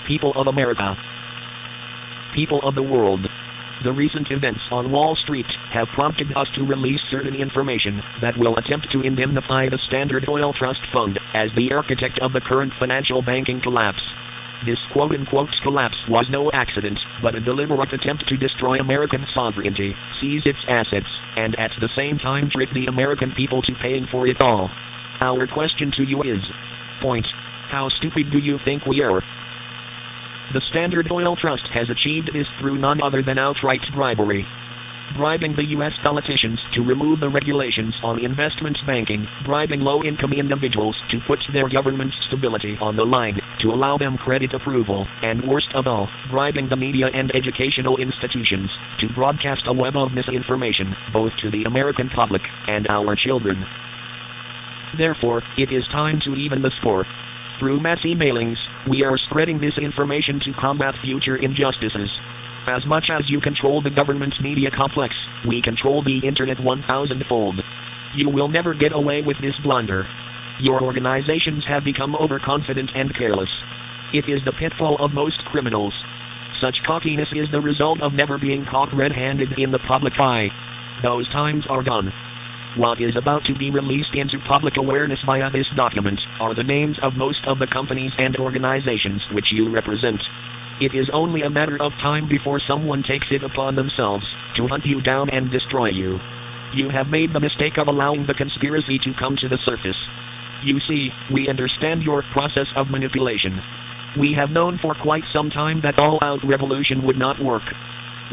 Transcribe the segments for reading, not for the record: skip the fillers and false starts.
People of America. People of the world. The recent events on Wall Street have prompted us to release certain information that will attempt to indemnify the Standard Oil Trust Fund as the architect of the current financial banking collapse. This quote-unquote collapse was no accident, but a deliberate attempt to destroy American sovereignty, seize its assets, and at the same time trick the American people to paying for it all. Our question to you is, point, how stupid do you think we are? The Standard Oil Trust has achieved this through none other than outright bribery. Bribing the U.S. politicians to remove the regulations on investment banking, bribing low-income individuals to put their government's stability on the line, to allow them credit approval, and worst of all, bribing the media and educational institutions to broadcast a web of misinformation, both to the American public and our children. Therefore, it is time to even the score. Through mass emailings, we are spreading this information to combat future injustices. As much as you control the government's media complex, we control the internet 1,000-fold. You will never get away with this blunder. Your organizations have become overconfident and careless. It is the pitfall of most criminals. Such cockiness is the result of never being caught red-handed in the public eye. Those times are gone. What is about to be released into public awareness via this document are the names of most of the companies and organizations which you represent. It is only a matter of time before someone takes it upon themselves to hunt you down and destroy you. You have made the mistake of allowing the conspiracy to come to the surface. You see, we understand your process of manipulation. We have known for quite some time that all-out revolution would not work.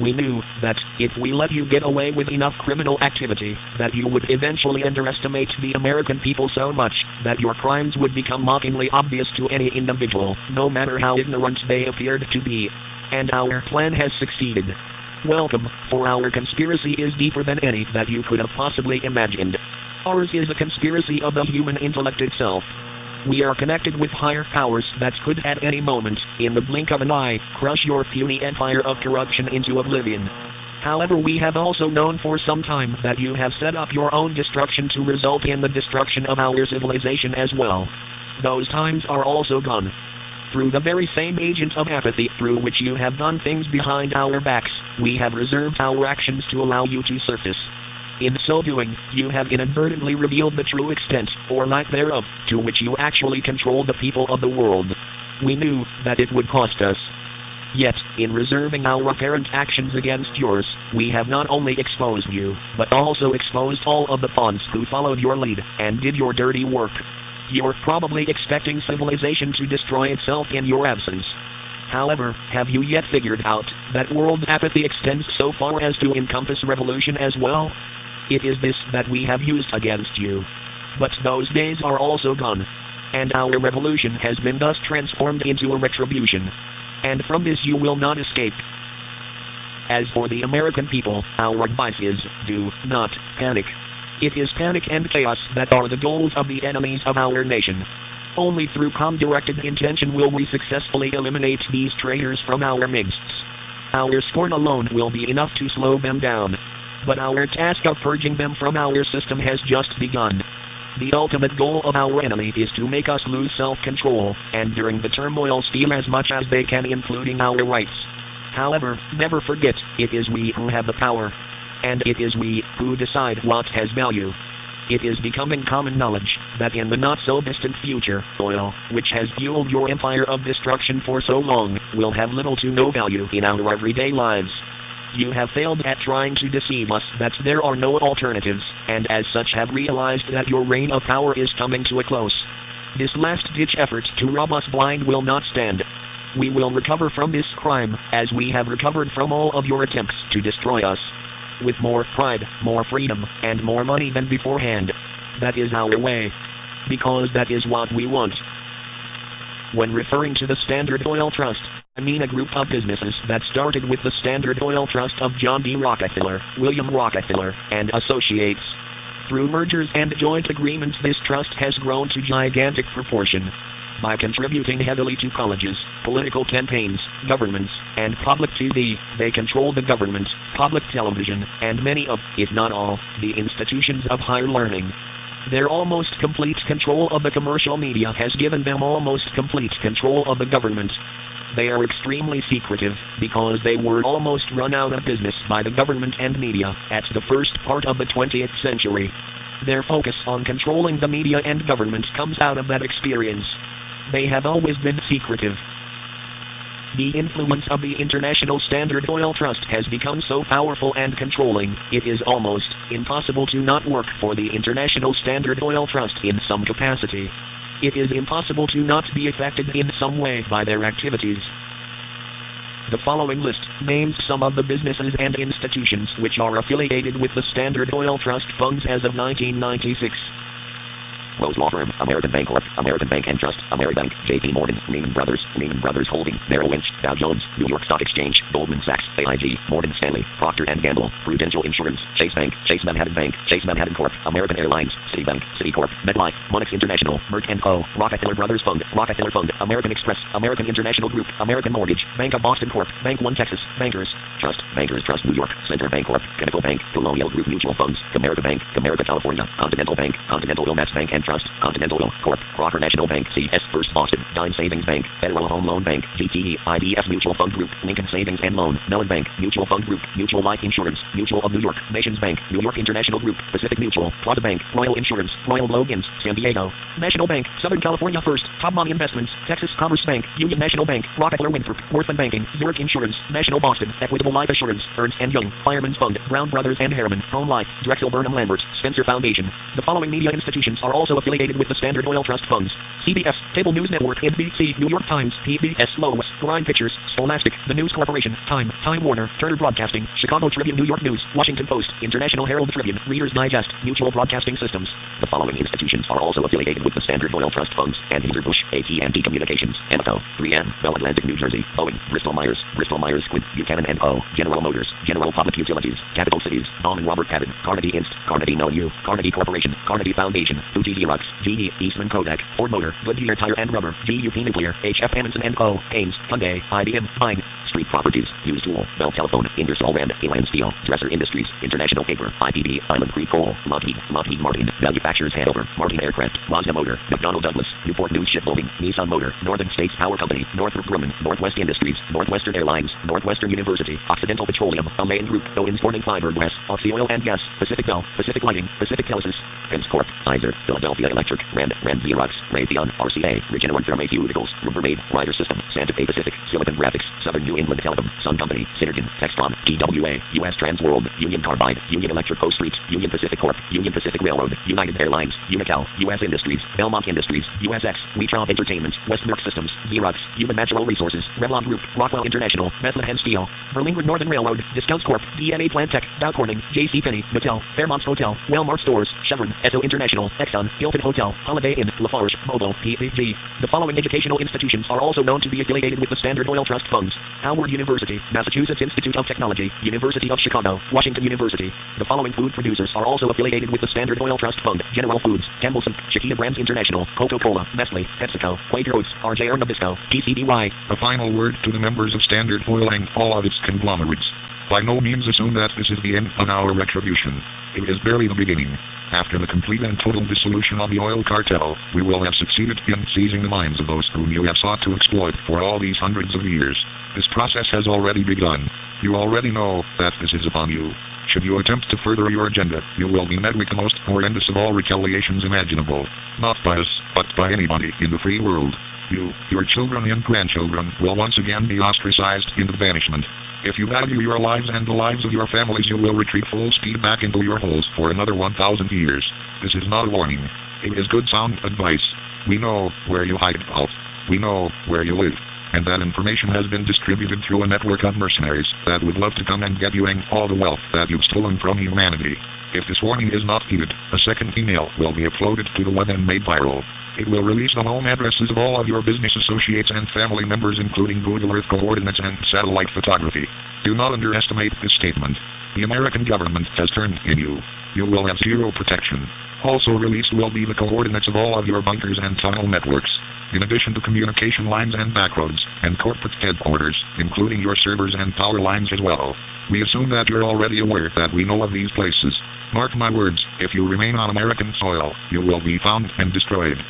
We knew that, if we let you get away with enough criminal activity, that you would eventually underestimate the American people so much that your crimes would become mockingly obvious to any individual, no matter how ignorant they appeared to be. And our plan has succeeded. Welcome, for our conspiracy is deeper than any that you could have possibly imagined. Ours is a conspiracy of the human intellect itself. We are connected with higher powers that could at any moment, in the blink of an eye, crush your puny empire of corruption into oblivion. However, we have also known for some time that you have set up your own destruction to result in the destruction of our civilization as well. Those times are also gone. Through the very same agent of apathy through which you have done things behind our backs, we have reserved our actions to allow you to surface. In so doing, you have inadvertently revealed the true extent, or lack thereof, to which you actually control the people of the world. We knew that it would cost us. Yet, in reserving our apparent actions against yours, we have not only exposed you, but also exposed all of the pawns who followed your lead, and did your dirty work. You're probably expecting civilization to destroy itself in your absence. However, have you yet figured out that world apathy extends so far as to encompass revolution as well? It is this that we have used against you. But those days are also gone. And our revolution has been thus transformed into a retribution. And from this you will not escape. As for the American people, our advice is, do not panic. It is panic and chaos that are the goals of the enemies of our nation. Only through calm directed intention will we successfully eliminate these traitors from our midst. Our scorn alone will be enough to slow them down. But our task of purging them from our system has just begun. The ultimate goal of our enemy is to make us lose self-control, and during the turmoil steal as much as they can, including our rights. However, never forget, it is we who have the power. And it is we who decide what has value. It is becoming common knowledge that in the not-so-distant future, oil, which has fueled your empire of destruction for so long, will have little to no value in our everyday lives. You have failed at trying to deceive us that there are no alternatives, and as such have realized that your reign of power is coming to a close. This last-ditch effort to rob us blind will not stand. We will recover from this crime, as we have recovered from all of your attempts to destroy us. With more pride, more freedom, and more money than beforehand. That is our way. Because that is what we want. When referring to the Standard Oil Trust, I mean a group of businesses that started with the Standard Oil Trust of John D. Rockefeller, William Rockefeller, and Associates. Through mergers and joint agreements, this trust has grown to gigantic proportion. By contributing heavily to colleges, political campaigns, governments, and public TV, they control the government, public television, and many of, if not all, the institutions of higher learning. Their almost complete control of the commercial media has given them almost complete control of the government. They are extremely secretive, because they were almost run out of business by the government and media at the first part of the 20th century. Their focus on controlling the media and government comes out of that experience. They have always been secretive. The influence of the International Standard Oil Trust has become so powerful and controlling, it is almost impossible to not work for the International Standard Oil Trust in some capacity. It is impossible to not be affected in some way by their activities. The following list names some of the businesses and institutions which are affiliated with the Standard Oil Trust funds as of 1996. Rose Law Firm, American Bank Corp., American Bank and Trust, Ameribank, J.P. Morgan, Lehman Brothers Holdings, Merrill Lynch, Dow Jones, New York Stock Exchange, Goldman Sachs, AIG, Morgan Stanley, Procter & Gamble, Prudential Insurance, Chase Bank, Chase Manhattan Bank, Chase Manhattan Corp., American Airlines, Citibank, Citicorp, MetLife, Monex International, Merck & Co., Rockefeller Brothers Fund, Rockefeller Fund, American Express, American International Group, American Mortgage, Bank of Boston Corp., Bank One Texas, Bankers Trust, Bankers Trust New York, Center Bank Corp., Chemical Bank, Colonial Group Mutual Funds, Comerica Bank, Comerica California, Continental Bank, Continental Ilmax Bank and Trust, Continental Corp., Crocker National Bank, CS First Boston, Dime Savings Bank, Federal Home Loan Bank, GTE, IBS Mutual Fund Group, Lincoln Savings and Loan, Mellon Bank, Mutual Fund Group, Mutual Life Insurance, Mutual of New York, Nations Bank, New York International Group, Pacific Mutual, Plaza Bank, Royal Insurance, Royal Logans, San Diego, National Bank, Southern California First, Top Money Investments, Texas Commerce Bank, Union National Bank, Rockefeller Winthrop, Worthman Banking, Zurich Insurance, National Boston, Equitable Life Assurance, Ernst & Young, Fireman's Fund, Brown Brothers and Harriman, Home Life, Drexel Burnham Lambert, Spencer Foundation. The following media institutions are also affiliated with the Standard Oil Trust funds: CBS, Cable News Network, NBC, New York Times, PBS, Lois, Orion Pictures, Scholastic, The News Corporation, Time Warner, Turner Broadcasting, Chicago Tribune, New York News, Washington Post, International Herald Tribune, Reader's Digest, Mutual Broadcasting Systems. The following institutions are also affiliated with the Standard Oil Trust funds: Anheuser-Busch, AT&T Communications, Emeco, 3M, Bell Atlantic, New Jersey, Boeing, Bristol-Myers Squibb, Buchanan & Co., General Motors, General Public Utilities, Capital Cities, Bauman Robert Cabot, Carnegie Inst., Carnegie Mellon, Carnegie Corporation, Carnegie Foundation, Fuji Xerox, GE, Eastman Kodak, Ford Motor, Goodyear Tire and Rubber, GUP Nuclear, HF Amundsen & Co., Haynes, Hyundai, IBM, Pine, Street Properties, Hughes Tool, Bell Telephone, Ingersoll Rand, Elan Steel, Dresser Industries, International Paper, IPB, Island Creek Coal, Lockheed Martin, Manufacturers Hanover, Martin Aircraft, Mazda Motor, McDonnell Douglas, Newport News Shipbuilding, Nissan Motor, Northern States Power Company, Northrop Grumman, Northwest Industries, Northwestern Airlines, Northwestern University, Occidental Petroleum, Alain Group, Owens Corning Fiberglass, Oxy Oil and Gas, Pacific Bell, Pacific Lighting, Pacific Telesis, Prince Corp, Pfizer, Philadelphia Electric, Rand Xerox, Raytheon, RCA, Regeneron Pharmaceuticals, Rubbermaid, Ryder System, Santa Fe Pacific, Silicon Graphics, Southern New England Telecom, Sun Company, Synergen, Textron, TWA, US Trans World, Union Carbide, Union Electric Co. Street, Union Pacific Corp., Union Pacific Railroad, United Airlines, Unical, US Industries, Belmont Industries, USX, Wheatrow Entertainment, Westbrook Systems, Xerox, Human Natural Resources, Revlon Group, Rockwell International, Bethlehem Steel, Berlingwood Northern Railroad, Discounts Corp., DNA Plant Tech, Dow Corning, J.C. Penney, Mattel, Fairmont Hotel, Walmart Stores, Chevron, Esso International, Exxon, Hilton Hotel, Holiday Inn, Lafarge, Mobil, PPG. The following educational institutions are also known to be affiliated with the Standard Oil Trust funds: Howard University, Massachusetts Institute of Technology, University of Chicago, Washington University. The following food producers are also affiliated with the Standard Oil Trust fund: General Foods, Campbell's, Chiquita Brands International, Coca-Cola, Nestle, PepsiCo, Quaker Oats, RJ Nabisco, TCDY. A final word to the members of Standard Oil and all of its conglomerates. By no means assume that this is the end of our retribution. It is barely the beginning. After the complete and total dissolution of the oil cartel, we will have succeeded in seizing the minds of those whom you have sought to exploit for all these hundreds of years. This process has already begun. You already know that this is upon you. Should you attempt to further your agenda, you will be met with the most horrendous of all retaliations imaginable. Not by us, but by anybody in the free world. You, your children and grandchildren, will once again be ostracized into banishment. If you value your lives and the lives of your families, you will retreat full speed back into your holes for another 1,000 years. This is not a warning. It is good sound advice. We know where you hide out. We know where you live. And that information has been distributed through a network of mercenaries that would love to come and get you and all the wealth that you've stolen from humanity. If this warning is not heeded, a second email will be uploaded to the web and made viral. It will release the home addresses of all of your business associates and family members, including Google Earth coordinates and satellite photography. Do not underestimate this statement. The American government has turned in you. You will have zero protection. Also released will be the coordinates of all of your bunkers and tunnel networks, in addition to communication lines and backroads, and corporate headquarters, including your servers and power lines as well. We assume that you're already aware that we know of these places. Mark my words, if you remain on American soil, you will be found and destroyed.